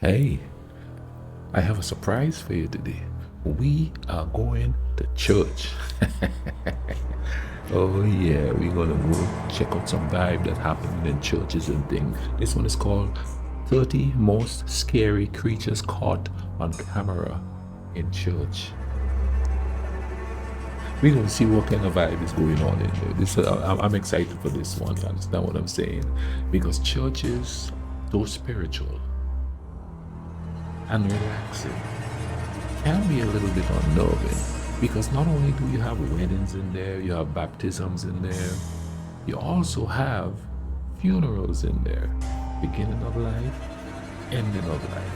Hey, I have a surprise for you today. We are going to church. Oh yeah, we're gonna go check out some vibe that happened in churches and things. This one is called 30 Most Scary Creatures Caught on Camera in Church. We're gonna see what kind of vibe is going on in there. I'm excited for this one. You understand what I'm saying? Because church is so spiritual and relaxing. Can be a little bit unnerving because not only do you have weddings in there, you have baptisms in there, you also have funerals in there. Beginning of life, ending of life.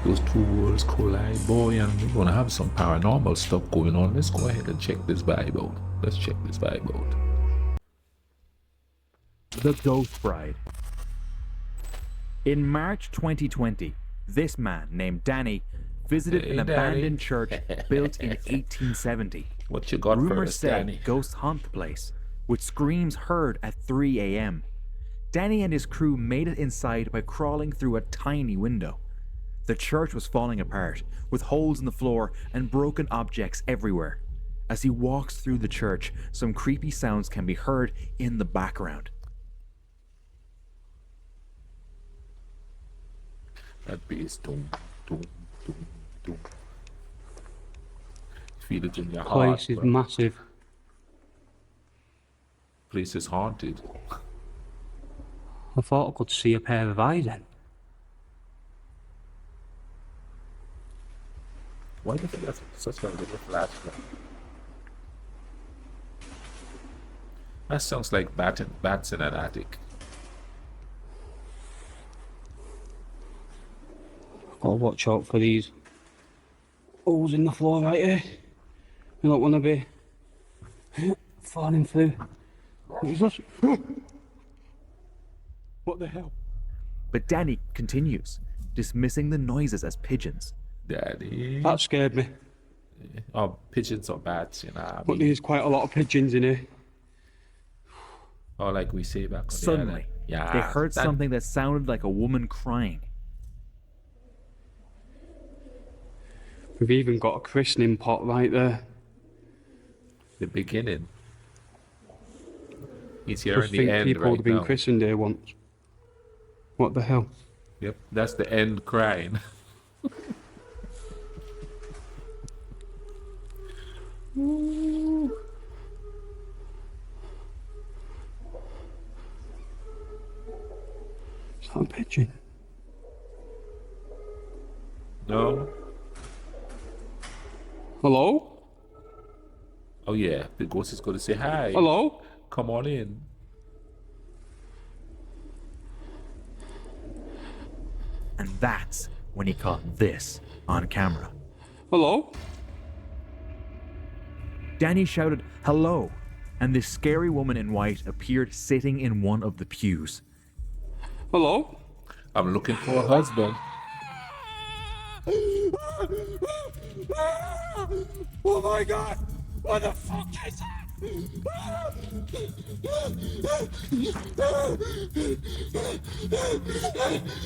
Those two worlds collide, boy, and we're gonna have some paranormal stuff going on. Let's go ahead and check this vibe out. Let's check this vibe out. The Ghost Bride. In March 2020, this man named Danny visited an abandoned church built in 1870. What you got Rumors first, say Danny? ghosts haunt the place, with screams heard at 3 a.m. Danny and his crew made it inside by crawling through a tiny window. The church was falling apart, with holes in the floor and broken objects everywhere. As he walks through the church, some creepy sounds can be heard in the background. That bass, doom, doom, doom, doom. Feel it in your heart. Place is massive. Place is haunted. I thought I could see a pair of eyes then. Why do you think that's such a little flashlight? That sounds like bats in an attic. Gotta watch out for these holes in the floor right here. You don't want to be falling through. What the hell? But Danny continues, dismissing the noises as pigeons. Daddy. That scared me. Oh, pigeons or bats, you know. I But mean, there's quite a lot of pigeons in here. or like we say back on Suddenly, the island. they heard something that sounded like a woman crying. We've even got a christening pot right there. The beginning. He's here Just in the think end people right would have been now. christened here once. What the hell? Yep, that's the end crying. Is that a pigeon? No? Hello? Oh yeah, the ghost is going to say hi. Hello? Come on in. And that's when he caught this on camera. Hello? Danny shouted, "Hello!" and this scary woman in white appeared sitting in one of the pews. Hello? I'm looking for a husband. Oh my god! What the fuck is that?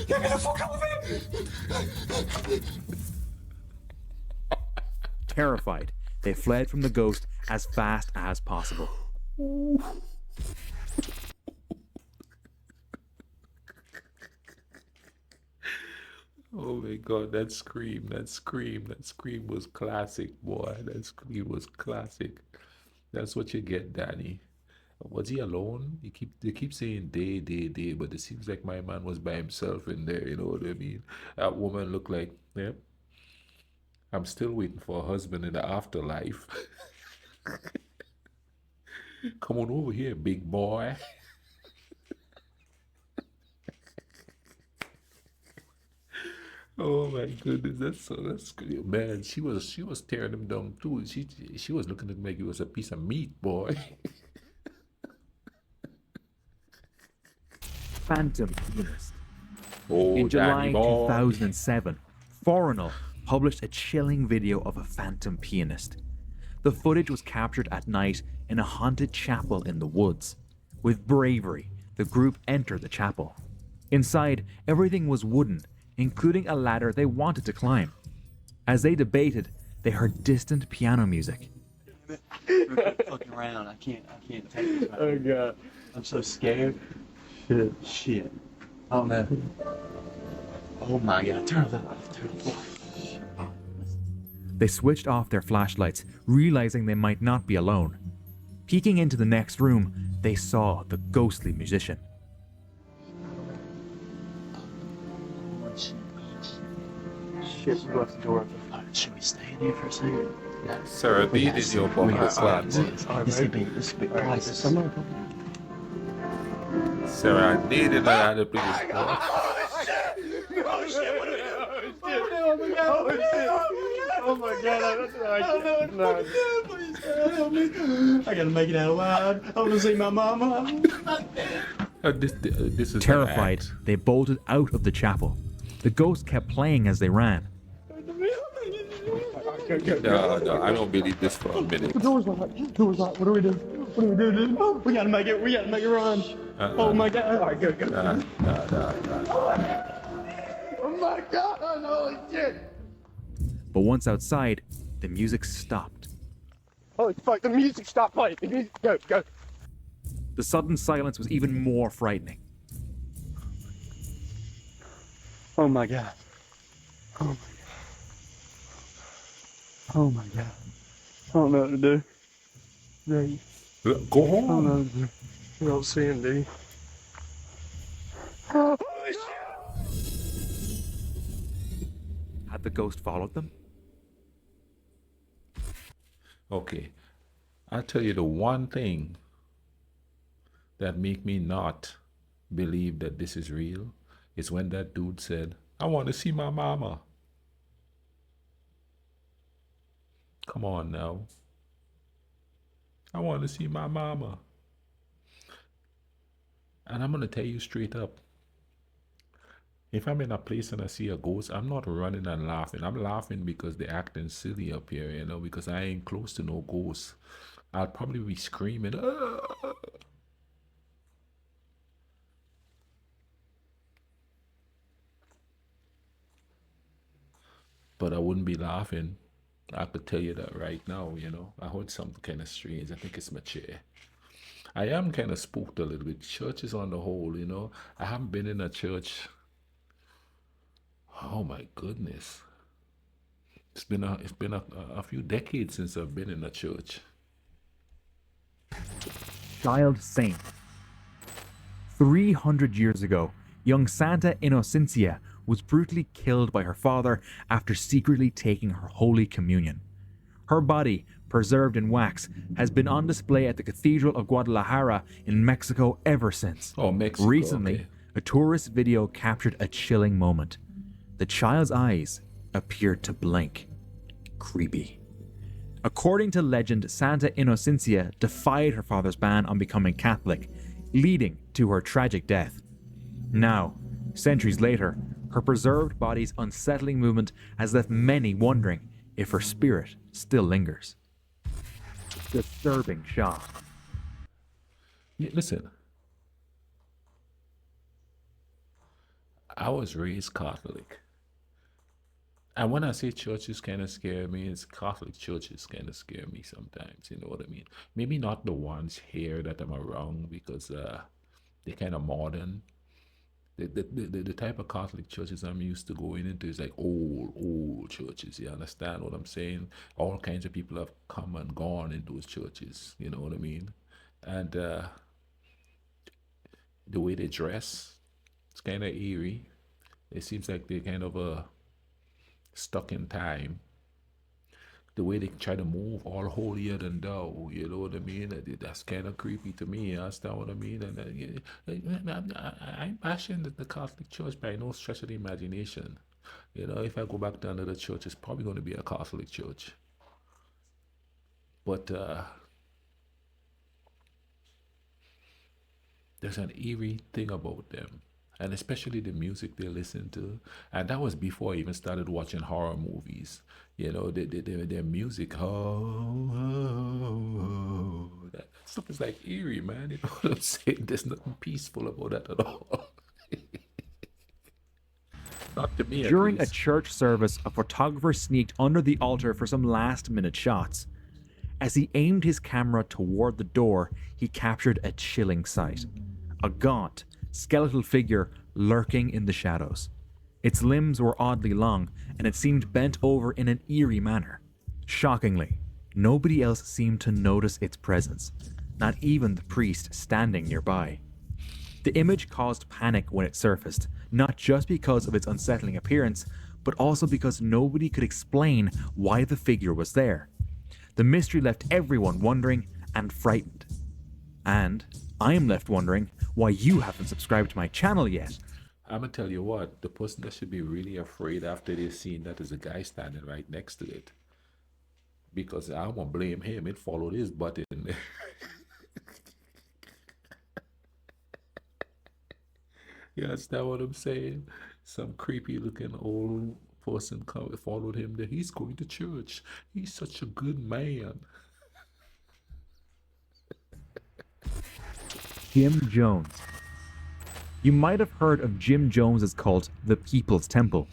Get me the fuck out of here! Terrified, they fled from the ghost as fast as possible. Oh my god, that scream was classic, boy. That scream was classic. That's what you get, Danny. Was he alone? They keep saying day, but it seems like my man was by himself in there, you know what I mean? That woman looked like, yep. I'm still waiting for a husband in the afterlife. Come on over here, big boy. Oh my goodness, that's good. Man, she was tearing him down too. She was looking at him like he was a piece of meat, boy. Phantom Pianist. Oh, In July Danny boy. 2007, Foreignal published a chilling video of a phantom pianist. The footage was captured at night in a haunted chapel in the woods. With bravery, the group entered the chapel. Inside, everything was wooden, including a ladder they wanted to climb. As they debated, they heard distant piano music. Fucking around. I can't take this. Oh god. I'm so scared. Shit. Oh no. Oh my god. Turn it off. Turn it off. They switched off their flashlights, realizing they might not be alone. Peeking into the next room, they saw the ghostly musician. Shit, we left the door open. Should we stay in here for a second? Sarah, We did got- your we bumper got- slap. This could be crisis. Sarah, I needed that to please. Oh my god, I gotta make it out alive. I wanna see my mama. This is Terrified, they bolted out of the chapel. The ghost kept playing as they ran. No, I don't believe this for a minute. Door's locked. Door's locked. What do we do? What do we do, dude? Oh, we gotta make it. We gotta make it run. Oh my god. All right, go. Oh my god. Holy shit. But once outside, the music stopped. Holy fuck. The music stopped playing. The music. Go. The sudden silence was even more frightening. Oh my god. Oh my god. I don't know what to do. Dude, Go I don't home. know what to do. I don't see him, dude. Holy shit. Had the ghost followed them? Okay, I'll tell you the one thing that make me not believe that this is real is when that dude said, I want to see my mama. Come on now. I want to see my mama. And I'm going to tell you straight up. If I'm in a place and I see a ghost, I'm not running and laughing. I'm laughing because they're acting silly up here, you know, because I ain't close to no ghosts. I'll probably be screaming, "Ah!" But I wouldn't be laughing. I could tell you that right now, you know. I heard something kind of strange. I think it's my chair. I am kind of spooked a little bit. Churches on the whole, you know. I haven't been in a church. Oh my goodness. It's been a few decades since I've been in a church. Child saint. 300 years ago, young Santa Innocencia was brutally killed by her father after secretly taking her Holy Communion. Her body, preserved in wax, has been on display at the Cathedral of Guadalajara in Mexico ever since. Oh, Mexico. Recently, okay. a tourist video captured a chilling moment. The child's eyes appeared to blink. Creepy. According to legend, Santa Innocencia defied her father's ban on becoming Catholic, leading to her tragic death. Now, centuries later, her preserved body's unsettling movement has left many wondering if her spirit still lingers. Disturbing shot. Listen, I was raised Catholic. And when I say churches kind of scare me, it's Catholic churches kind of scare me sometimes, you know what I mean? Maybe not the ones here that I'm around because they're kind of modern. The type of Catholic churches I'm used to going into is like old churches. You understand what I'm saying? All kinds of people have come and gone in those churches, you know what I mean? And the way they dress, it's kind of eerie. It seems like they're kind of stuck in time. The way they try to move, all holier than thou, you know what I mean? That's kind of creepy to me. You understand what I mean? And I'm bashing the Catholic Church by no stretch of the imagination. You know, if I go back to another church, it's probably going to be a Catholic church. But there's an eerie thing about them, and especially the music they listen to. And that was before I even started watching horror movies. You know, their music, that stuff is like eerie, man. You know what I'm saying? There's nothing peaceful about that at all. Not to me, at During a least. church service, a photographer sneaked under the altar for some last minute shots. As he aimed his camera toward the door, he captured a chilling sight: a gaunt, skeletal figure lurking in the shadows. Its limbs were oddly long, and it seemed bent over in an eerie manner. Shockingly, nobody else seemed to notice its presence, not even the priest standing nearby. The image caused panic when it surfaced, not just because of its unsettling appearance, but also because nobody could explain why the figure was there. The mystery left everyone wondering and frightened. And I am left wondering why you haven't subscribed to my channel yet. I'm gonna tell you what, the person that should be really afraid after they seen that is a guy standing right next to it. Because I'm gonna blame him. It followed his butt in there. You understand what I'm saying? Some creepy looking old person followed him there. He's going to church. He's such a good man. Jim Jones. You might have heard of Jim Jones's cult, the People's Temple.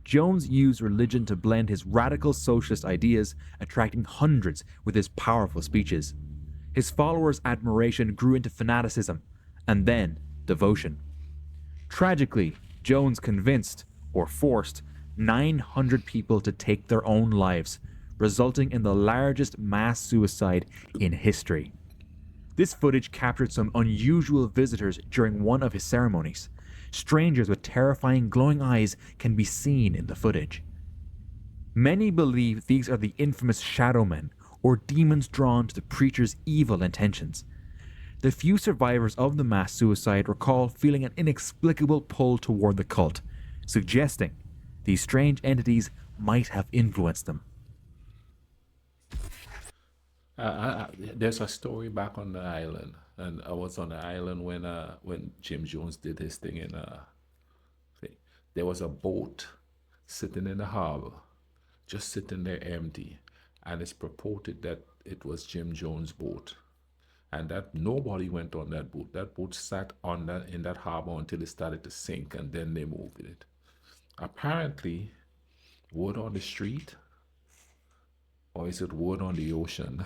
Jones used religion to blend his radical socialist ideas, attracting hundreds with his powerful speeches. His followers' admiration grew into fanaticism, and then devotion. Tragically, Jones convinced, or forced, 900 people to take their own lives, resulting in the largest mass suicide in history. This footage captured some unusual visitors during one of his ceremonies. Strangers with terrifying glowing eyes can be seen in the footage. Many believe these are the infamous shadow men, or demons drawn to the preacher's evil intentions. The few survivors of the mass suicide recall feeling an inexplicable pull toward the cult, suggesting these strange entities might have influenced them. There's a story back on the island, and I was on the island when Jim Jones did his thing in thing. There was a boat sitting in the harbor, just sitting there empty, and it's purported that it was Jim Jones' boat, and that nobody went on that boat. That boat sat on that in that harbor until it started to sink, and then they moved it. Apparently, word on the street, or is it word on the ocean,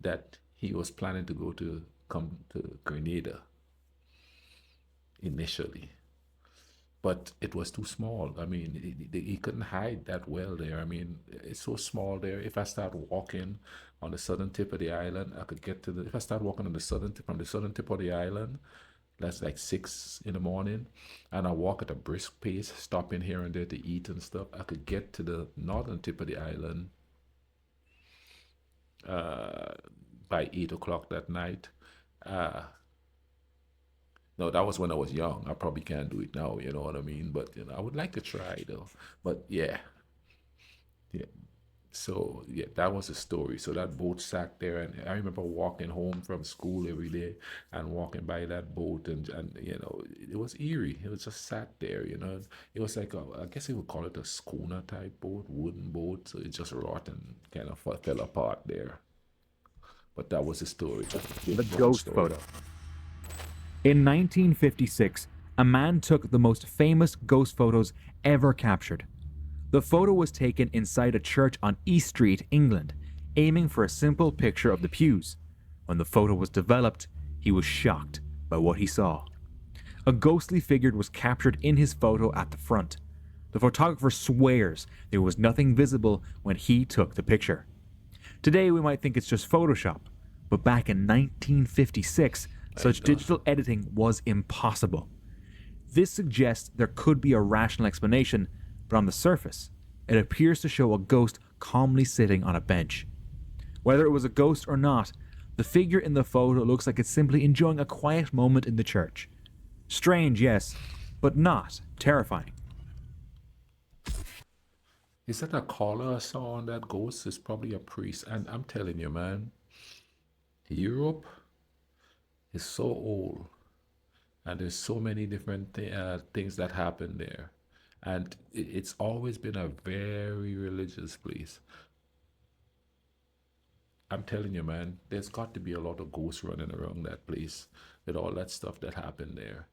that he was planning to come to Grenada initially, but it was too small. I mean, he couldn't hide that well there. I mean, it's so small there. If I start walking on the southern tip of the island, I could get to the. If I start walking on the southern tip, from the southern tip of the island, that's like 6 in the morning, and I walk at a brisk pace, stopping here and there to eat and stuff. I could get to the northern tip of the island by 8 o'clock that night. No, that was when I was young. I probably can't do it now, you know what I mean? But I would like to try though. But yeah, yeah. So yeah, that was the story. So that boat sat there, and I remember walking home from school every day and walking by that boat, and it was eerie. It was just sat there, It was like I guess you would call it a schooner type boat, wooden boat. So it just rot and kind of fell apart there. But that was the story. The ghost photo. In 1956, a man took the most famous ghost photos ever captured. The photo was taken inside a church on East Street, England, aiming for a simple picture of the pews. When the photo was developed, he was shocked by what he saw. A ghostly figure was captured in his photo at the front. The photographer swears there was nothing visible when he took the picture. Today we might think it's just Photoshop, but back in 1956, such digital editing was impossible. This suggests there could be a rational explanation, but on the surface, it appears to show a ghost calmly sitting on a bench. Whether it was a ghost or not, the figure in the photo looks like it's simply enjoying a quiet moment in the church. Strange, yes, but not terrifying. Is that a collar I saw on that ghost? It's probably a priest. And I'm telling you, man, Europe is so old, and there's so many different things that happen there, and it's always been a very religious place. I'm telling you, man, there's got to be a lot of ghosts running around that place with all that stuff that happened there.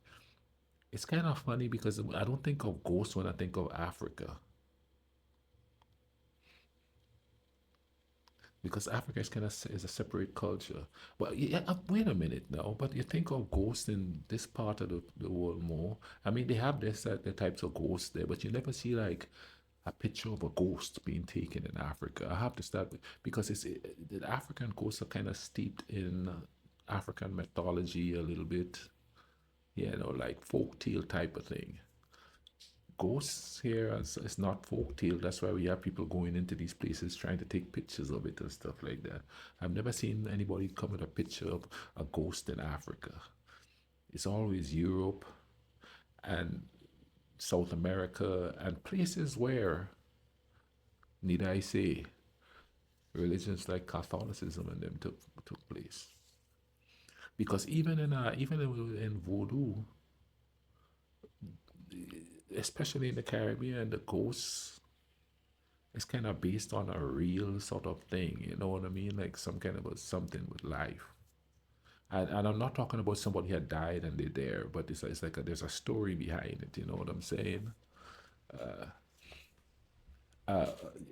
It's kind of funny because I don't think of ghosts when I think of Africa. Because Africa is kind of is a separate culture. But yeah, wait a minute now. But you think of ghosts in this part of the world more. I mean, they have this the types of ghosts there, but you never see like a picture of a ghost being taken in Africa. I have to start because the African ghosts are kind of steeped in African mythology a little bit. You know, like folk tale type of thing. Ghosts here it's not folk tale. That's why we have people going into these places trying to take pictures of it and stuff like that. I've never seen anybody come with a picture of a ghost in Africa. It's always Europe and South America and places where, need I say, religions like Catholicism and them took place. Because even in voodoo, especially in the Caribbean, the ghosts is kind of based on a real sort of thing. You know what I mean? Like some kind of something with life. And I'm not talking about somebody had died and they're there, but it's like there's a story behind it. You know what I'm saying? And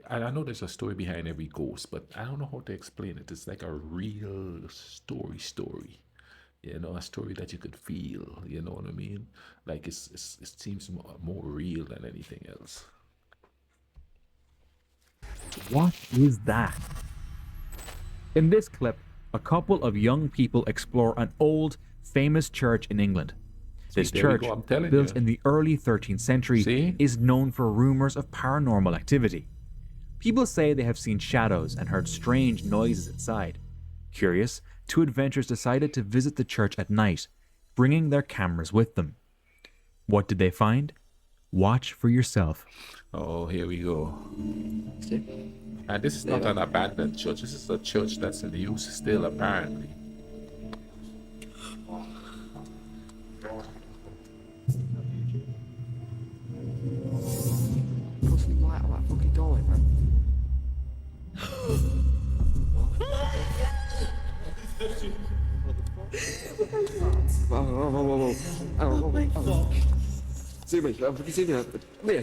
I know there's a story behind every ghost, but I don't know how to explain it. It's like a real story. You know, a story that you could feel. You know what I mean? Like it seems more real than anything else. What is that? In this clip, a couple of young people explore an old, famous church in England. This there we church, go, I'm telling built you. in the early 13th century, See? is known for rumors of paranormal activity. People say they have seen shadows and heard strange noises inside. Curious, two adventurers decided to visit the church at night, bringing their cameras with them. What did they find? Watch for yourself. Oh, here we go. And this is not an abandoned church. This is a church that's in use still, apparently. Put some light on that fucking door, man. Whoa. Oh. Zoom in. Zoom in. Yeah,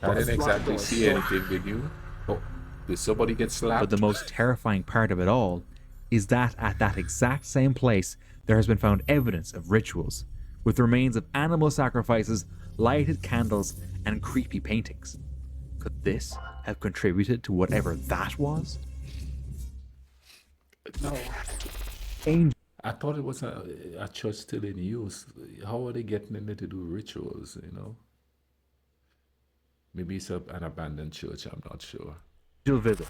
I didn't exactly see anything with you. Oh, did somebody get slapped? But the most terrifying part of it all is that at that exact same place, there has been found evidence of rituals, with remains of animal sacrifices, lighted candles, and creepy paintings. Could this have contributed to whatever that was? No. Angel I thought it was a church still in use. How are they getting in there to do rituals, you know? Maybe it's an abandoned church, I'm not sure. visit.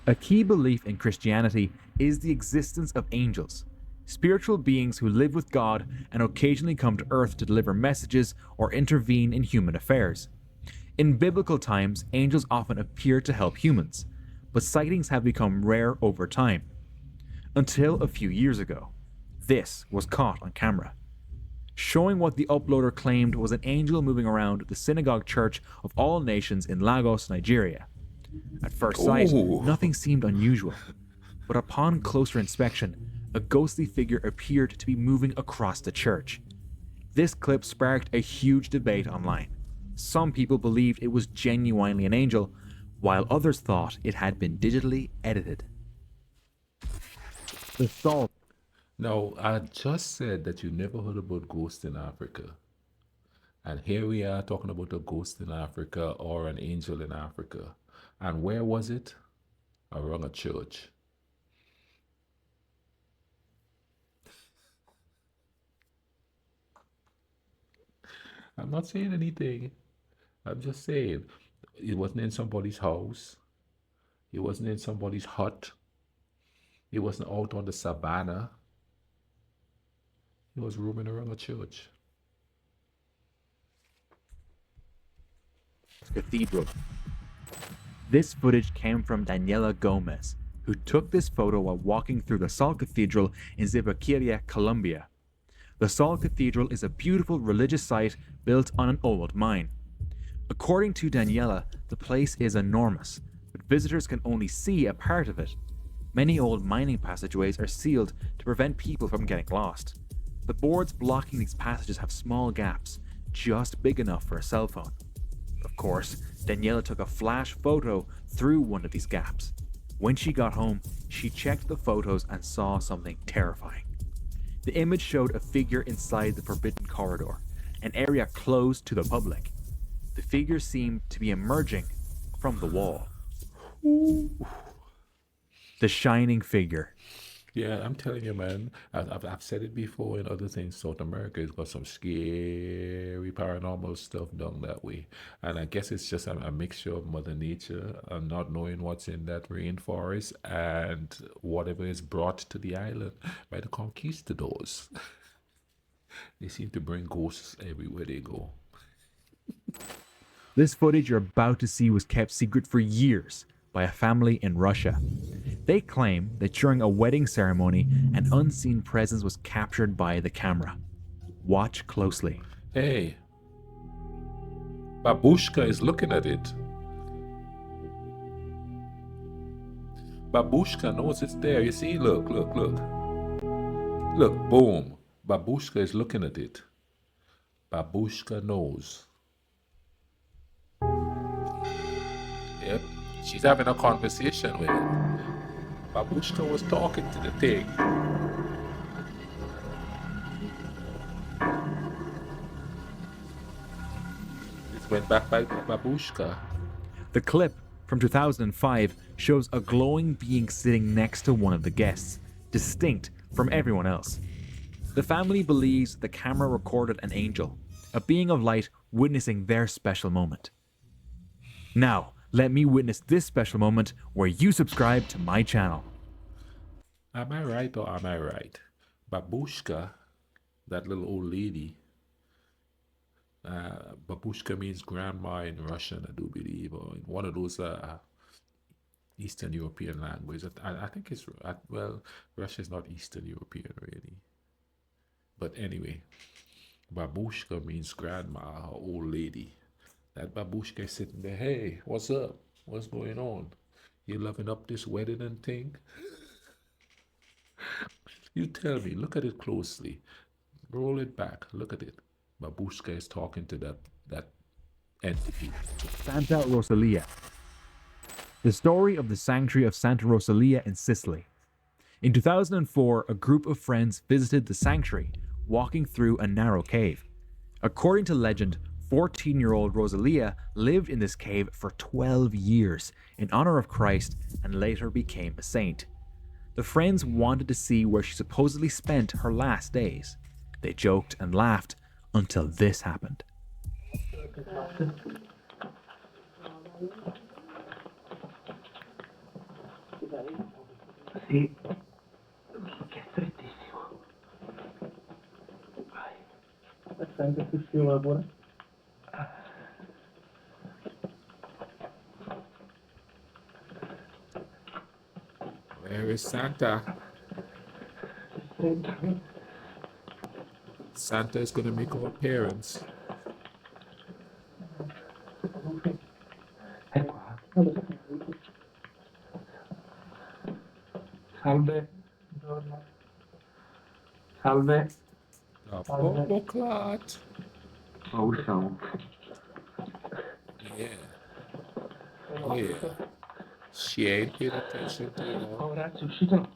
A key belief in Christianity is the existence of angels, spiritual beings who live with God and occasionally come to earth to deliver messages or intervene in human affairs. In biblical times, angels often appear to help humans, but sightings have become rare over time. Until a few years ago, this was caught on camera, showing what the uploader claimed was an angel moving around the synagogue church of all nations in Lagos, Nigeria. At first sight, Ooh. nothing seemed unusual, but upon closer inspection, a ghostly figure appeared to be moving across the church. This clip sparked a huge debate online. Some people believed it was genuinely an angel, while others thought it had been digitally edited. The Salt. No, I just said that you never heard about ghosts in Africa. And here we are talking about a ghost in Africa or an angel in Africa. And where was it? Around a church. I'm not saying anything. I'm just saying it wasn't in somebody's house. It wasn't in somebody's hut. It wasn't out on the savannah. It was roaming around a church. Cathedral. This footage came from Daniela Gomez, who took this photo while walking through the Salt Cathedral in Zipaquirá, Colombia. The Salt Cathedral is a beautiful religious site built on an old mine. According to Daniela, the place is enormous, but visitors can only see a part of it. Many old mining passageways are sealed to prevent people from getting lost. The boards blocking these passages have small gaps, just big enough for a cell phone. Of course, Daniela took a flash photo through one of these gaps. When she got home, she checked the photos and saw something terrifying. The image showed a figure inside the forbidden corridor, an area closed to the public. The figure seemed to be emerging from the wall. The shining figure. Yeah, I'm telling you, man. I've said it before in other things. South America has got some scary paranormal stuff done that way, and I guess it's just a mixture of Mother Nature and not knowing what's in that rainforest and whatever is brought to the island by the conquistadors. They seem to bring ghosts everywhere they go. This footage you're about to see was kept secret for years by a family in Russia. They claim that during a wedding ceremony, an unseen presence was captured by the camera. Watch closely. Hey, Babushka is looking at it. Babushka knows it's there. You see, look. Look, boom. Babushka is looking at it. Babushka knows. Yep, she's having a conversation with it. Babushka was talking to the thing. This went back by Babushka. The clip from 2005 shows a glowing being sitting next to one of the guests, distinct from everyone else. The family believes the camera recorded an angel, a being of light witnessing their special moment. Now, let me witness this special moment where you subscribe to my channel. Am I right or am I right? Babushka, that little old lady, babushka means grandma in Russian, I do believe, or in one of those Eastern European languages. I think it's, well, Russia is not Eastern European really. But anyway, babushka means grandma or old lady. That babushka is sitting there, hey, what's up? What's going on? You loving up this wedding and thing? You tell me, look at it closely. Roll it back, look at it. Babushka is talking to that entity. Santa Rosalia. The story of the sanctuary of Santa Rosalia in Sicily. In 2004, a group of friends visited the sanctuary, walking through a narrow cave. According to legend, 14-year-old Rosalia lived in this cave for 12 years in honor of Christ and later became a saint. The friends wanted to see where she supposedly spent her last days. They joked and laughed until this happened. Sì, che è strettissimo. Vai. Senti più scivola pure. Where is Santa? Santa is gonna make an appearance. È qua. Salve. Buongiorno. Salve. Bobo clot. Oh, usciamo. Yeah. Oh yeah. She ain't paying attention to you. Oh, ragazzi, è uscito.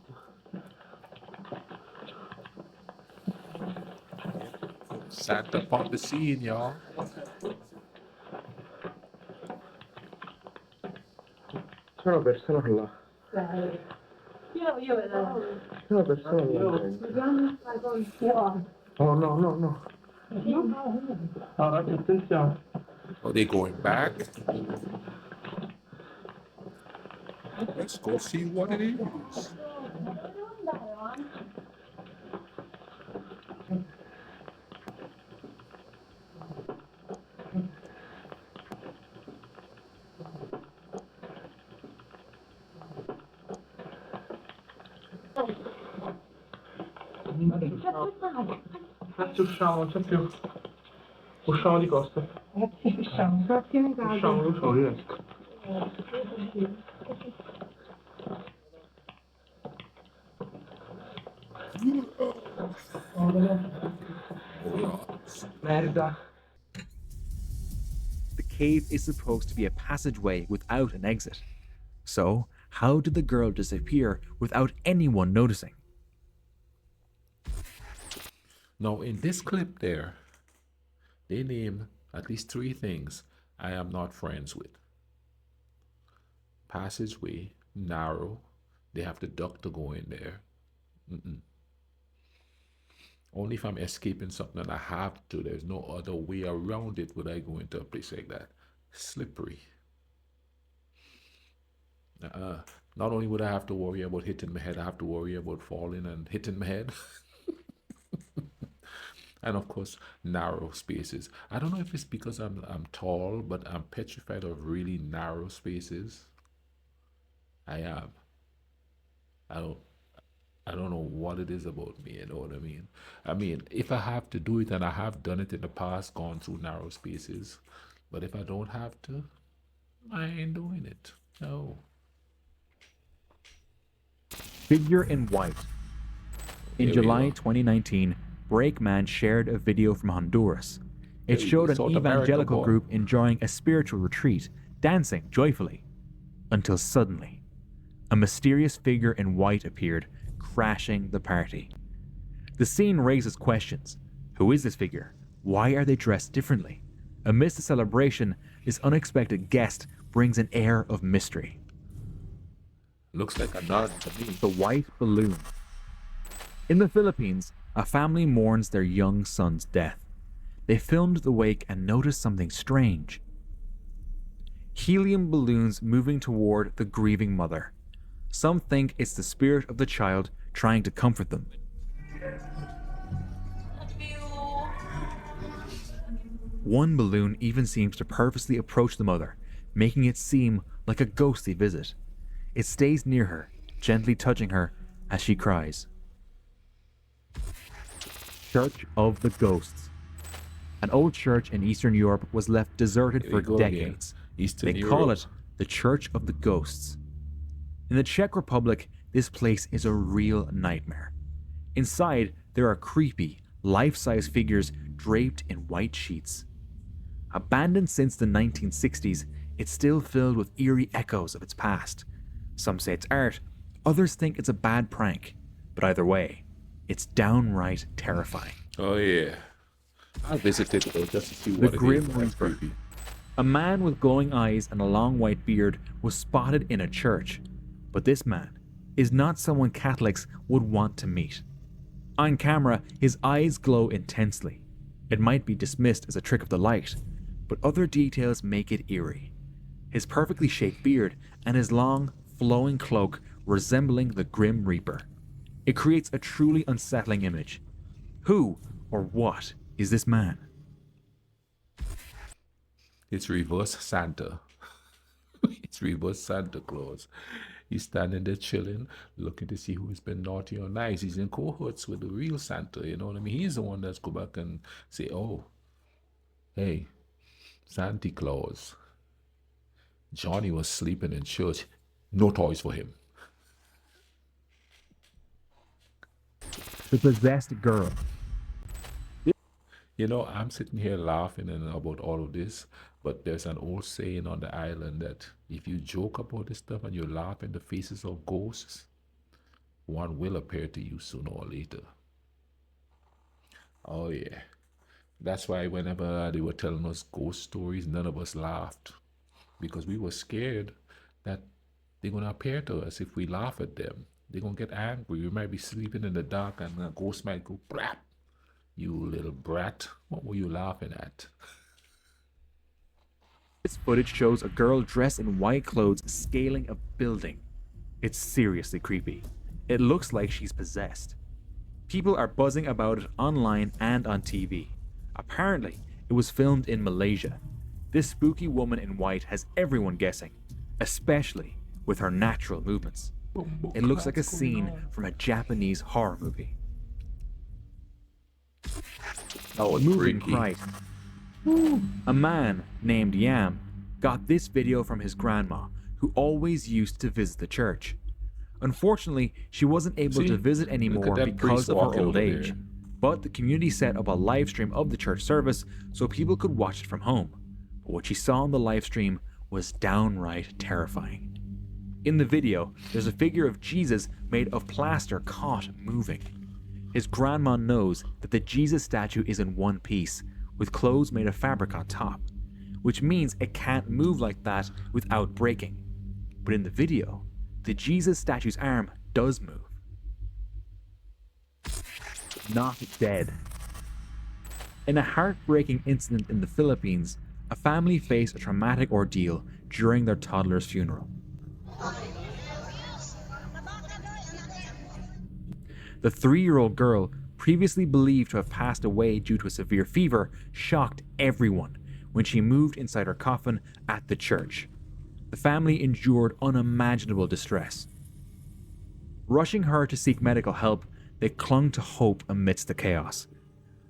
Santa upon the scene, y'all. C'è una persona là. Io vedo. C'è una persona là dentro. Oh, no. Oh, ragazzi, attenzione. Are they going back? Let's go see what it is. Ragazzi, usciamo, non c'è più. Usciamo di costa. Usciamo. Usciamo, riesco. The cave is supposed to be a passageway without an exit. So, how did the girl disappear without anyone noticing? Now, in this clip there, they name at least three things I am not friends with. Passageway, narrow, they have to duck to go in there. Only if I'm escaping something and I have to. There's no other way around it would I go into a place like that. Slippery. Not only would I have to worry about hitting my head, I have to worry about falling and hitting my head. And of course, narrow spaces. I don't know if it's because I'm tall, but I'm petrified of really narrow spaces. I am. I don't I don't know what it is about me, you know what I mean? I mean, if I have to do it, and I have done it in the past, gone through narrow spaces, but if I don't have to, I ain't doing it. No. Figure in white. In Here we July go. 2019, Breakman shared a video from Honduras. It Here we showed go, an South America, evangelical boy. group enjoying a spiritual retreat, dancing joyfully. Until suddenly, a mysterious figure in white appeared, crashing the party. The scene raises questions. Who is this figure? Why are they dressed differently? Amidst the celebration, this unexpected guest brings an air of mystery. Looks like a nun to me. The white balloon. In the Philippines, a family mourns their young son's death. They filmed the wake and noticed something strange. Helium balloons moving toward the grieving mother. Some think it's the spirit of the child trying to comfort them. One balloon even seems to purposely approach the mother, making it seem like a ghostly visit. It stays near her, gently touching her as she cries. Church of the Ghosts. An old church in Eastern Europe was left deserted Here for we go again. decades. Eastern They Europe. call it the Church of the Ghosts. In the Czech Republic, this place is a real nightmare. Inside, there are creepy, life-size figures draped in white sheets. Abandoned since the 1960s, it's still filled with eerie echoes of its past. Some say it's art, others think it's a bad prank. But either way, it's downright terrifying. Oh yeah. I visited it just to see The what it Grim is. That's Reaper. creepy. A man with glowing eyes and a long white beard was spotted in a church. But this man is not someone Catholics would want to meet. On camera, his eyes glow intensely. It might be dismissed as a trick of the light, but other details make it eerie. His perfectly shaped beard and his long, flowing cloak resembling the Grim Reaper. It creates a truly unsettling image. Who or what is this man? It's reverse Santa. It's reverse Santa Claus. He's standing there chilling, looking to see who's been naughty or nice. He's in cohorts with the real Santa, you know what I mean? He's the one that's go back and say, oh, hey, Santa Claus. Johnny was sleeping in church. No toys for him. The possessed girl. You know, I'm sitting here laughing and about all of this, but there's an old saying on the island that if you joke about this stuff and you laugh in the faces of ghosts, one will appear to you sooner or later. Oh yeah. That's why whenever they were telling us ghost stories, none of us laughed. Because we were scared that they're going to appear to us if we laugh at them. They're going to get angry. We might be sleeping in the dark and a ghost might go, brap. You little brat, what were you laughing at? This footage shows a girl dressed in white clothes scaling a building. It's seriously creepy. It looks like she's possessed. People are buzzing about it online and on TV. Apparently, it was filmed in Malaysia. This spooky woman in white has everyone guessing, especially with her natural movements. It looks like a scene from a Japanese horror movie. That was Moving freaky. right. A man named Yam got this video from his grandma, who always used to visit the church. Unfortunately, she wasn't able See? to visit Look at anymore that because priest of her walking old over age. there. But the community set up a live stream of the church service so people could watch it from home. But what she saw on the live stream was downright terrifying. In the video, there's a figure of Jesus made of plaster caught moving. His grandma knows that the Jesus statue is in one piece, with clothes made of fabric on top, which means it can't move like that without breaking. But in the video, the Jesus statue's arm does move. Not dead. In a heartbreaking incident in the Philippines, a family faced a traumatic ordeal during their toddler's funeral. The 3-year-old girl, previously believed to have passed away due to a severe fever, shocked everyone when she moved inside her coffin at the church. The family endured unimaginable distress. Rushing her to seek medical help, they clung to hope amidst the chaos.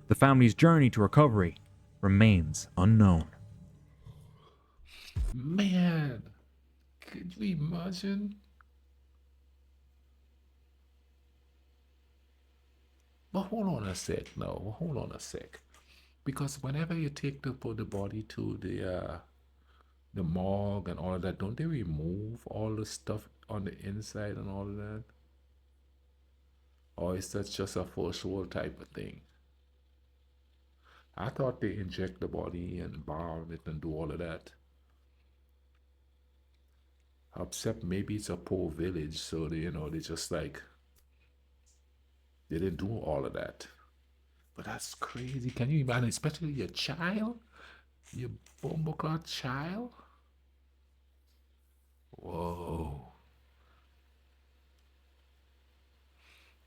The family's journey to recovery remains unknown. Man, could you imagine? But hold on a sec now. Hold on a sec. Because whenever you take the body to the morgue and all of that, don't they remove all the stuff on the inside and all of that? Or is that just a first world type of thing? I thought they inject the body and embalm it and do all of that. Except maybe it's a poor village, so they just like they didn't do all of that. But that's crazy. Can you imagine, especially your child? Your bumbleclot child? Whoa.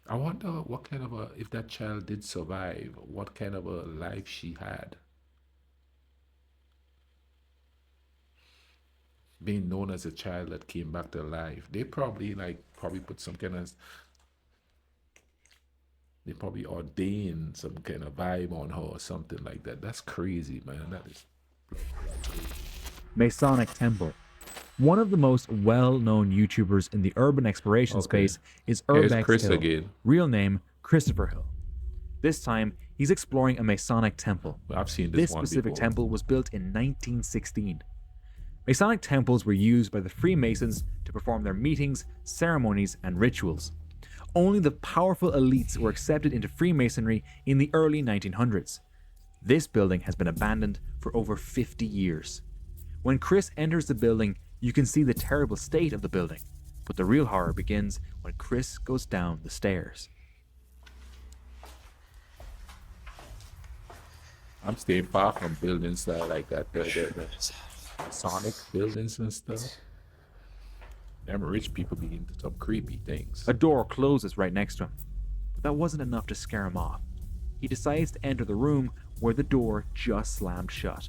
I wonder what kind of if that child did survive, what kind of a life she had. Being known as a child that came back to life. They probably put some kind of, they probably ordained some kind of vibe on her or something like that. That's crazy, man. That is Masonic Temple. One of the most well-known YouTubers in the urban exploration space is Here's Urbex Chris Hill, again. real name Christopher Hill. This time, he's exploring a Masonic temple. I've seen This one specific before. temple was built in 1916. Masonic temples were used by the Freemasons to perform their meetings, ceremonies, and rituals. Only the powerful elites were accepted into Freemasonry in the early 1900s. This building has been abandoned for over 50 years. When Chris enters the building, you can see the terrible state of the building, but the real horror begins when Chris goes down the stairs. I'm staying far from buildings that are like that. The Masonic buildings and stuff. Them rich people be into some creepy things. A door closes right next to him, but that wasn't enough to scare him off. He decides to enter the room where the door just slammed shut.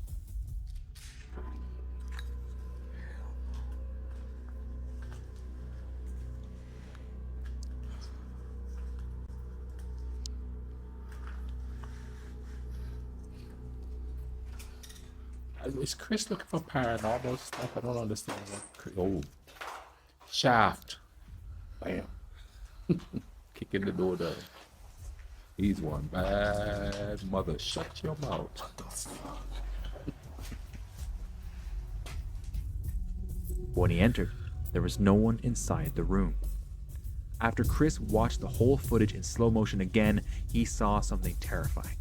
Is Chris looking for paranormal stuff? I don't understand. Oh, shaft. Bam. Kicking the door down. He's one bad mother. Shut your mouth. When he entered, there was no one inside the room. After Chris watched the whole footage in slow motion again, he saw something terrifying.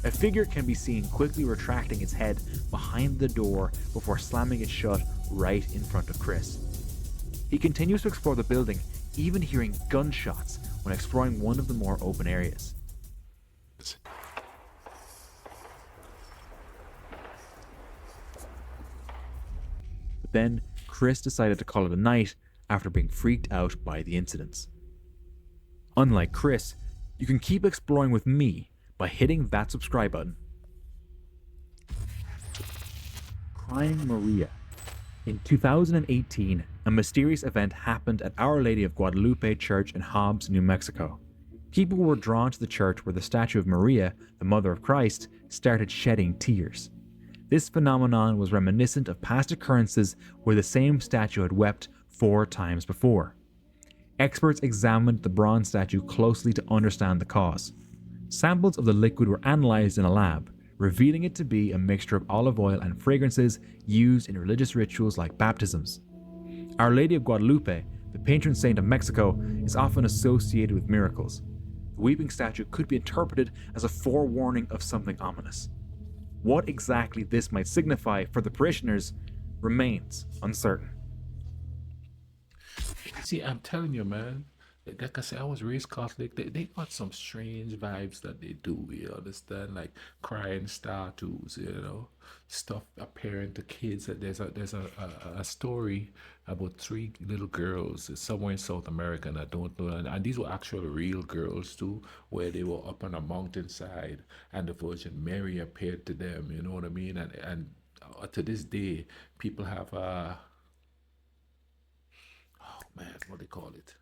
A figure can be seen quickly retracting its head behind the door before slamming it shut right in front of Chris. He continues to explore the building, even hearing gunshots when exploring one of the more open areas. But then, Chris decided to call it a night after being freaked out by the incidents. Unlike Chris, you can keep exploring with me by hitting that subscribe button. Crying Maria. In 2018, a mysterious event happened at Our Lady of Guadalupe Church in Hobbs, New Mexico. People were drawn to the church where the statue of Maria, the Mother of Christ, started shedding tears. This phenomenon was reminiscent of past occurrences where the same statue had wept 4 times before. Experts examined the bronze statue closely to understand the cause. Samples of the liquid were analyzed in a lab, revealing it to be a mixture of olive oil and fragrances used in religious rituals like baptisms. Our Lady of Guadalupe, the patron saint of Mexico, is often associated with miracles. The weeping statue could be interpreted as a forewarning of something ominous. What exactly this might signify for the parishioners remains uncertain. See, I'm telling you, man. Like I said, I was raised Catholic. They got some strange vibes that they do. You understand, like crying statues. Stuff appearing to kids. There's a story about 3 little girls somewhere in South America, and I don't know. And these were actually real girls too, where they were up on a mountainside, and the Virgin Mary appeared to them. You know what I mean? And to this day, people have oh man, what they call it?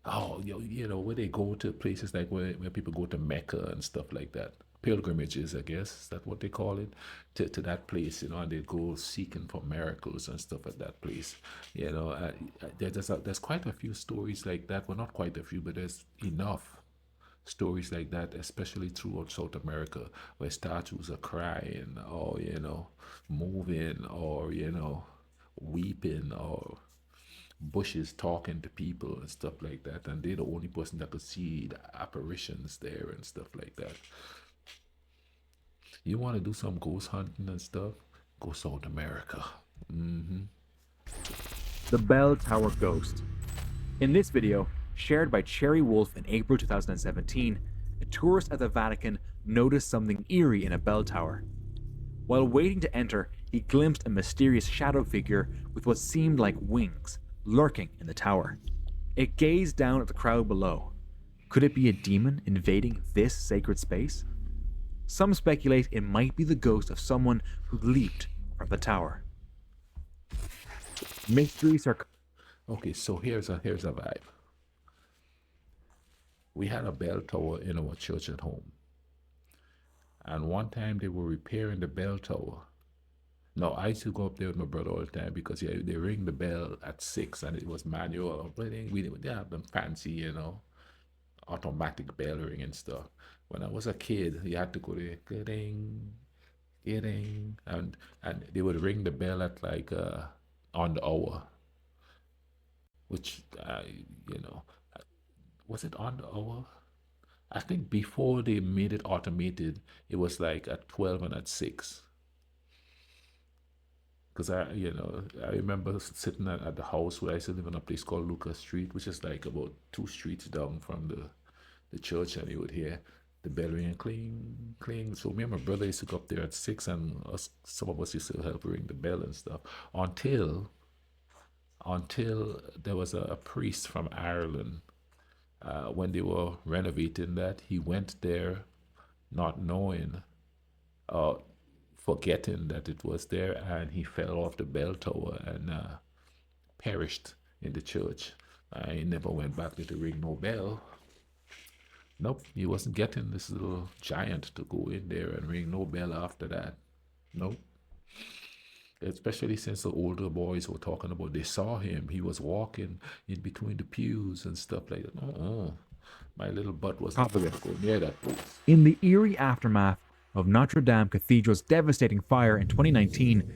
Oh, where they go to places like where people go to Mecca and stuff like that. Pilgrimages, I guess, is that what they call it? To that place, and they go seeking for miracles and stuff at that place. There's quite a few stories like that. Well, not quite a few, but there's enough stories like that, especially throughout South America, where statues are crying or, moving or, weeping, or bushes talking to people and stuff like that. And they're the only person that could see the apparitions there and stuff like that. You want to do some ghost hunting and stuff? Go South America. The Bell Tower Ghost. In this video, shared by Cherry Wolf in April 2017, a tourist at the Vatican noticed something eerie in a bell tower. While waiting to enter, he glimpsed a mysterious shadow figure with what seemed like wings, lurking in the tower. It gazed down at the crowd below. Could it be a demon invading this sacred space? Some speculate it might be the ghost of someone who leaped from the tower. Mysteries are... Okay, so here's a vibe. We had a bell tower in our church at home. And one time they were repairing the bell tower. Now, I used to go up there with my brother all the time because they ring the bell at 6 and it was manual. They have them fancy, automatic bell ring and stuff. When I was a kid, you had to go there, ding, ding, and they would ring the bell at like on the hour, which was it on the hour? I think before they made it automated, it was like at 12 and at 6. Because I remember sitting at the house where I used to live in a place called Lucas Street, which is like about 2 streets down from the church, and you would hear the bell ring, cling, cling. So me and my brother used to go up there at 6, and some of us used to help ring the bell and stuff until there was a priest from Ireland. When they were renovating that, he went there not knowing, forgetting that it was there, and he fell off the bell tower and perished in the church. He never went back there to ring no bell. Nope, he wasn't getting this little giant to go in there and ring no bell after that. Nope. Especially since the older boys were talking about they saw him. He was walking in between the pews and stuff like that. My little butt wasn't going to go near that place. In the eerie aftermath of Notre Dame Cathedral's devastating fire in 2019,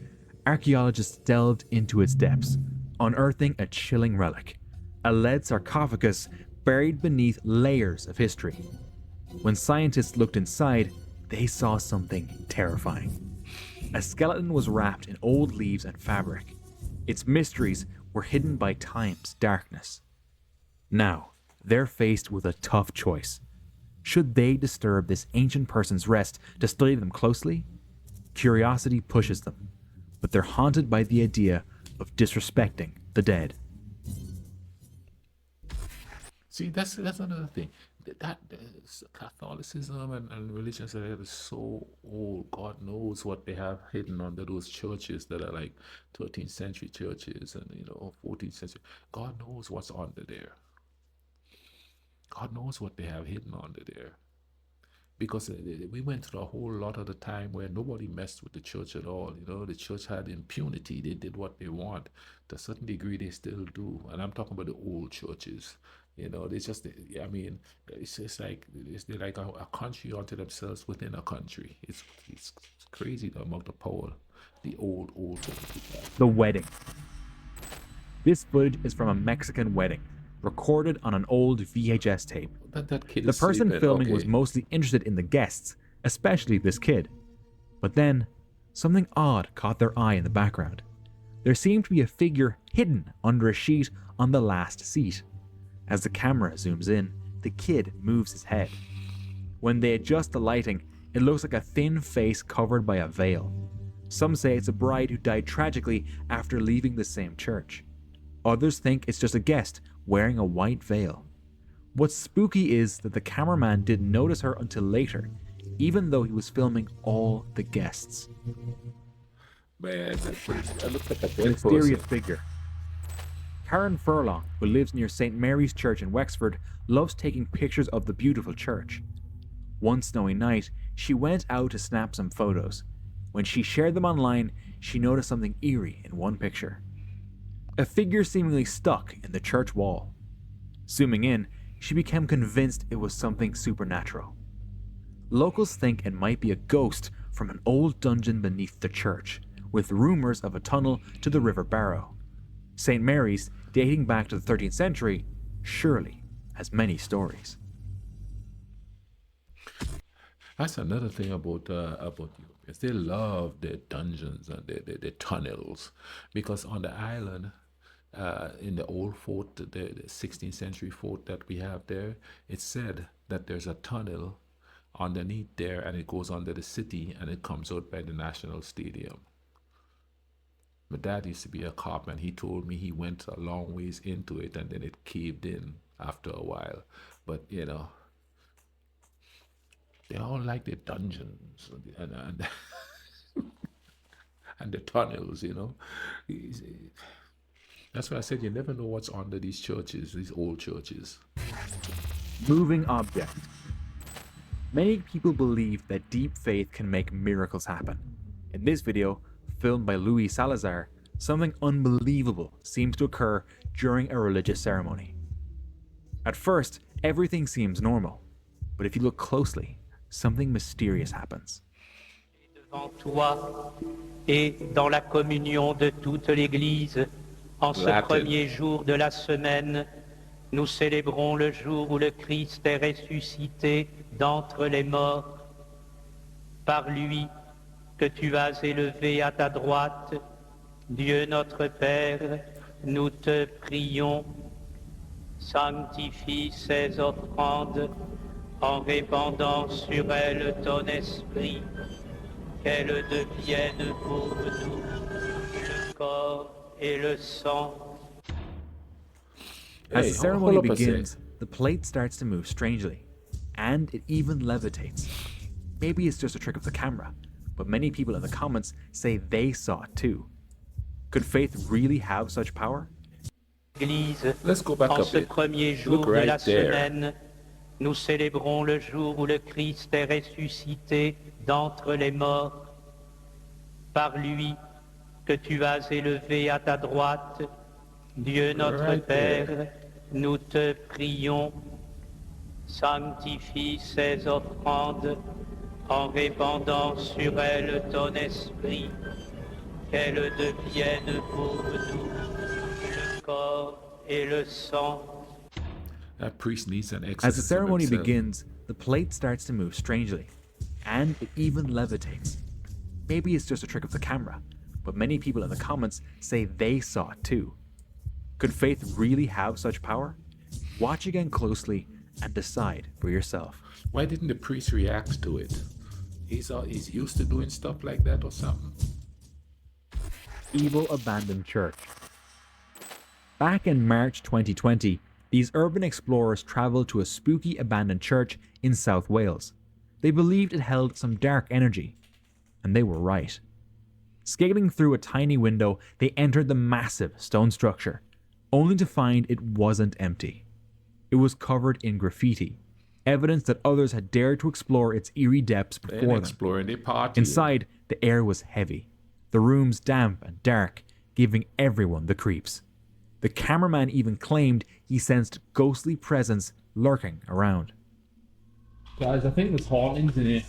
archaeologists delved into its depths, unearthing a chilling relic, a lead sarcophagus buried beneath layers of history. When scientists looked inside, they saw something terrifying. A skeleton was wrapped in old leaves and fabric. Its mysteries were hidden by time's darkness. Now, they're faced with a tough choice. Should they disturb this ancient person's rest to study them closely? Curiosity pushes them, but they're haunted by the idea of disrespecting the dead. See, that's another thing. that Catholicism and religions that is so old. God knows what they have hidden under those churches that are like 13th century churches and 14th century. God knows what's under there. God knows what they have hidden under there. Because we went through a whole lot of the time where nobody messed with the church at all. The church had impunity. They did what they want. To a certain degree, they still do. And I'm talking about the old churches. They just, I mean, it's just like, they're like a country unto themselves within a country. It's crazy the amount of power the old churches have. The wedding. This footage is from a Mexican wedding, recorded on an old VHS tape. That kid The is person sleeping. filming Okay. was mostly interested in the guests, especially this kid. But then, something odd caught their eye in the background. There seemed to be a figure hidden under a sheet on the last seat. As the camera zooms in, the kid moves his head. When they adjust the lighting, it looks like a thin face covered by a veil. Some say it's a bride who died tragically after leaving the same church. Others think it's just a guest wearing a white veil. What's spooky is that the cameraman didn't notice her until later, even though he was filming all the guests. Man, that looks like a A dead mysterious person. figure. Karen Furlong, who lives near St. Mary's Church in Wexford, loves taking pictures of the beautiful church. One snowy night, she went out to snap some photos. When she shared them online, she noticed something eerie in one picture. A figure seemingly stuck in the church wall. Zooming in, she became convinced it was something supernatural. Locals think it might be a ghost from an old dungeon beneath the church, with rumors of a tunnel to the River Barrow. St. Mary's, dating back to the 13th century, surely has many stories. That's another thing about Europeans. They love their dungeons and their tunnels, because on the island, in the old fort, the 16th century fort that we have there, it's said that there's a tunnel underneath there and it goes under the city and it comes out by the National Stadium. My dad used to be a cop and he told me he went a long ways into it and then it caved in after a while. But they all like their dungeons and and the tunnels. That's why I said you never know what's under these churches, these old churches. Moving object. Many people believe that deep faith can make miracles happen. In this video, filmed by Luis Salazar, something unbelievable seems to occur during a religious ceremony. At first, everything seems normal, but if you look closely, something mysterious happens. Devant toi et dans la communion de toute l'Église, en ce Latin. premier jour de la semaine, nous célébrons le jour où le Christ est ressuscité d'entre les morts. Par lui que tu as élevé à ta droite, Dieu notre Père, nous te prions, sanctifie ces offrandes en répandant sur elles ton esprit, qu'elles deviennent pour nous le corps et le sang. As Hey, the hold ceremony up a sec. begins, the plate starts to move strangely, and it even levitates. Maybe it's just a trick of the camera, but many people in the comments say they saw it too. Could faith really have such power? Église, Let's go back en a ce bit. premier jour Look de right la there. semaine, nous célébrons le jour où le Christ est ressuscité d'entre les morts. Par lui que tu as élevé à ta droite, Dieu notre Right Père, there. nous te prions, sanctifie ces offrandes en répandant sur elles ton esprit, qu'elles deviennent pour nous le corps et le sang. That priest needs an As the exorcism ceremony himself. begins, the plate starts to move strangely, and it even levitates. Maybe it's just a trick of the camera, but many people in the comments say they saw it too. Could faith really have such power? Watch again closely and decide for yourself. Why didn't the priest react to it? He's used to doing stuff like that or something. Evil abandoned church. Back in March 2020, These urban explorers traveled to a spooky abandoned church in South Wales. They believed it held some dark energy, and they were right. Scaling through a tiny window, they entered the massive stone structure, only to find it wasn't empty. It was covered in graffiti, evidence that others had dared to explore its eerie depths They before them. exploring the party. Inside, the air was heavy, the rooms damp and dark, giving everyone the creeps. The cameraman even claimed he sensed ghostly presence lurking around. Guys, I think there's hauntings in here.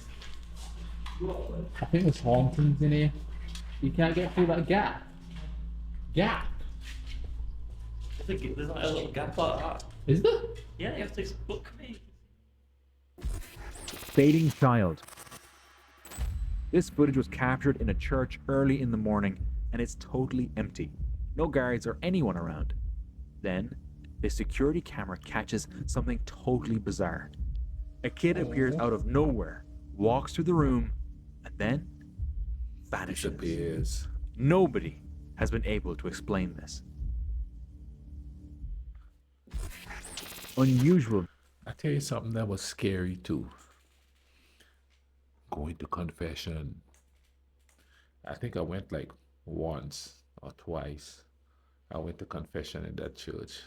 I think there's hauntings in here. You can't get through that gap. Gap. There's like a little gap like that. Is there? Yeah, you have to look me. Fading child. This footage was captured in a church early in the morning, and it's totally empty. No guards or anyone around. Then, the security camera catches something totally bizarre. A kid appears out of nowhere, walks through the room, and then vanishes. Disappears. Nobody has been able to explain this. Unusual. I tell you something that was scary too. Going to confession. I think I went like once or twice. I went to confession in that church.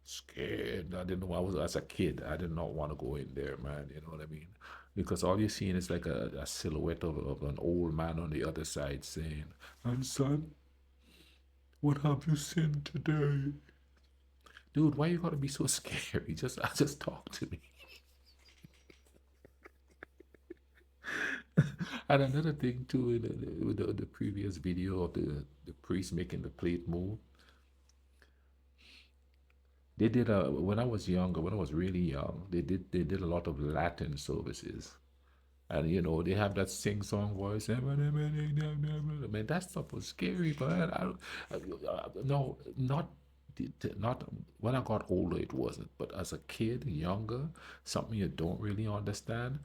Scared. I didn't know. I was as a kid. I did not want to go in there, man. You know what I mean? Because all you're seeing is like a silhouette of an old man on the other side saying, "And son, what have you sinned today?" Dude, why you gotta be so scary? Just talk to me. And another thing too, with the previous video of the priest making the plate move. They did when I was younger, when I was really young, they did a lot of Latin services. And you know, they have that sing-song voice. Man, that stuff was scary, man. No, not when I got older, it wasn't. But as a kid, younger, something you don't really understand.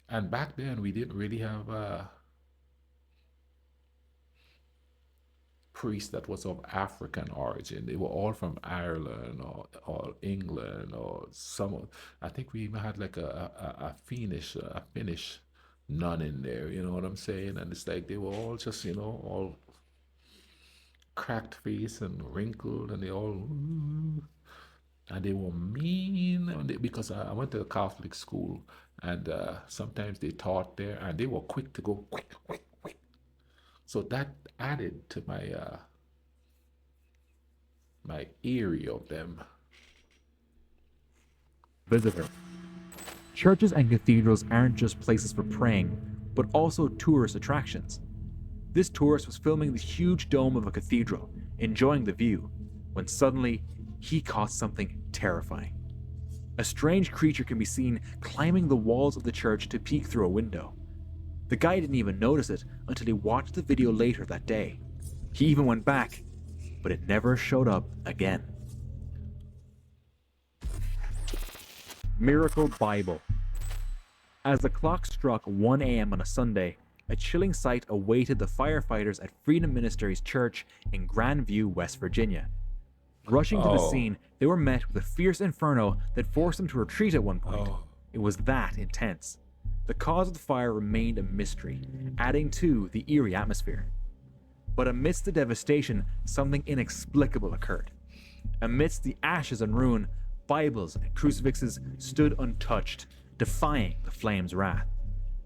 And back then, we didn't really have a priest that was of African origin. They were all from Ireland or England or some. I think we even had like a Finnish nun in there. You know what I'm saying? And it's like they were all just all cracked face and wrinkled, and they all. And they were mean because I went to a Catholic school, and sometimes they taught there, and they were quick to go quick. So that added to my eerie of them. Visitor. Churches and cathedrals aren't just places for praying, but also tourist attractions. This tourist was filming the huge dome of a cathedral, enjoying the view, when suddenly he caught something terrifying. A strange creature can be seen climbing the walls of the church to peek through a window. The guy didn't even notice it until he watched the video later that day. He even went back, but it never showed up again. Miracle Bible. As the clock struck 1 a.m. on a Sunday, a chilling sight awaited the firefighters at Freedom Ministries Church in Grandview, West Virginia. Rushing to the scene, they were met with a fierce inferno that forced them to retreat at one point. It was that intense. The cause of the fire remained a mystery, adding to the eerie atmosphere. But amidst the devastation, something inexplicable occurred. Amidst the ashes and ruin, Bibles and crucifixes stood untouched, defying the flames' wrath.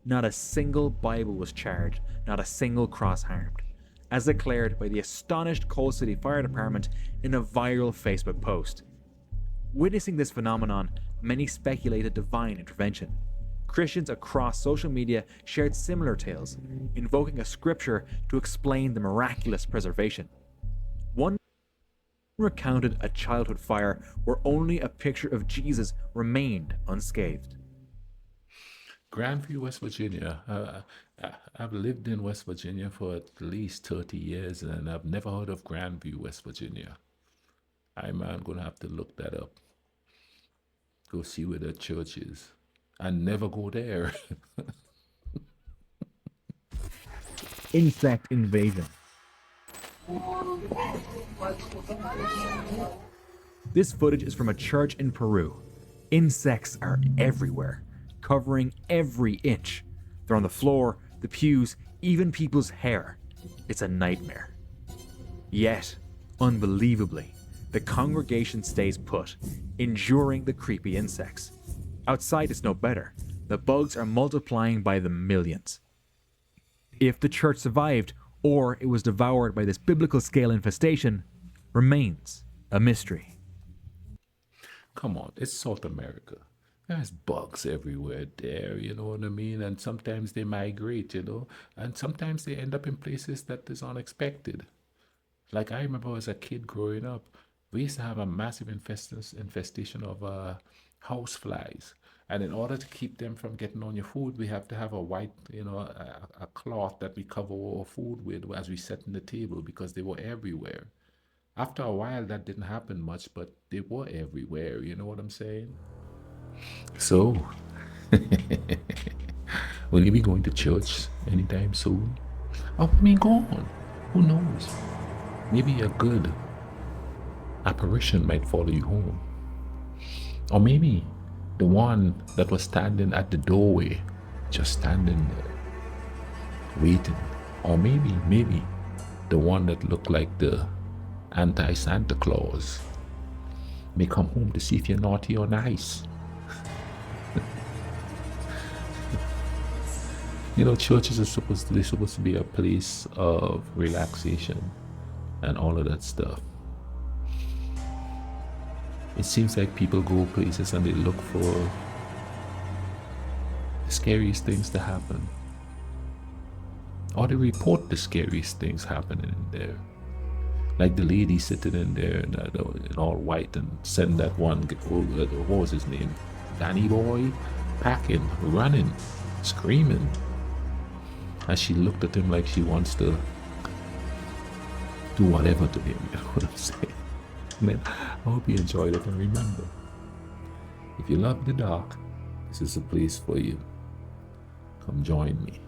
Not a single Bible was charged, not a single cross harmed, as declared by the astonished Coal City Fire Department in a viral Facebook post. Witnessing this phenomenon, many speculated divine intervention. Christians across social media shared similar tales, invoking a scripture to explain the miraculous preservation. One recounted a childhood fire where only a picture of Jesus remained unscathed. Grandview, West Virginia. I've lived in West Virginia for at least 30 years, and I've never heard of Grandview, West Virginia. I'm going to have to look that up. Go see where the church is. And never go there. Insect invasion. This footage is from a church in Peru. Insects are everywhere, covering every inch. They're on the floor, the pews, even people's hair. It's a nightmare. Yet, unbelievably, the congregation stays put, enduring the creepy insects. Outside it's no better. The bugs are multiplying by the millions. If the church survived, or it was devoured by this biblical scale infestation, remains a mystery. Come on, it's South America. There's bugs everywhere there, you know what I mean? And sometimes they migrate, you know, and sometimes they end up in places that is unexpected. Like I remember as a kid growing up, we used to have a massive infestation of house flies. And in order to keep them from getting on your food, we have to have a white, you know, a cloth that we cover our food with as we set in the table because they were everywhere. After a while, that didn't happen much, but they were everywhere. You know what I'm saying? So, will you be going to church anytime soon? Oh, I mean, go on. Who knows? Maybe a good apparition might follow you home. Or maybe the one that was standing at the doorway, just standing there, waiting. Or maybe the one that looked like the anti-Santa Claus may come home to see if you're naughty or nice. You know, churches are supposed to be a place of relaxation and all of that stuff. It seems like people go places and they look for the scariest things to happen. Or they report the scariest things happening in there. Like the lady sitting in there in all white and send that one, what was his name? Danny Boy, packing, running, screaming. As she looked at him like she wants to do whatever to him, you know what I'm saying? Man, I hope you enjoyed it, and remember, if you love the dark, this is a place for you. Come join me.